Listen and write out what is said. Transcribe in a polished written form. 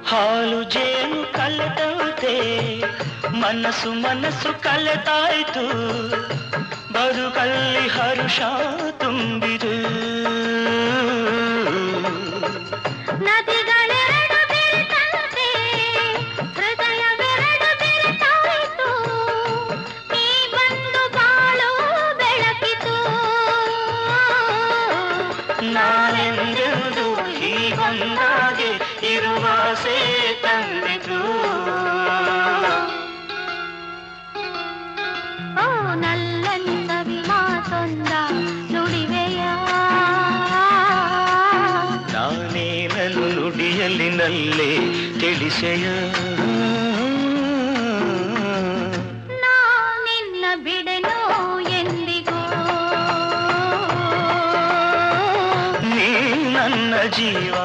ಹಾಲು ಜೇನು ಕಲೆತಂತೆ ಮನಸ್ಸು ಮನಸ್ಸು ಕಲೆತಾಯ್ತು ಬದುಕಲ್ಲಿ ಹರುಷ ತುಂಬಿದು ನದಿಗಳೆರಡು ಬೆರೆತಂತೆ ಹೃದಯವೆರಡು ಬೆರೆತಾಯಿತು ನೀ ಬಂದು ಬಾಳು ಬೆಳಕಿತು ನಾನೆಂದೆಂದು ಹೀಗೊಂದಾಗೆ ಇರುವ ಆಸೆ ತಂದಿತು ಓ ನಲ್ಲಂದವಿ ಮಾತೊಂದ ನುಡಿವೆಯ ನಾನೇನನ್ನು ನುಡಿಯಲ್ಲಿ ನಲ್ಲೇ ತಿಳಿಸೆಯ ನಾ ನಿನ್ನ ಬಿಡೆನೋ ಎಂದಿಗೂ ನೀ ನನ್ನ ಜೀವ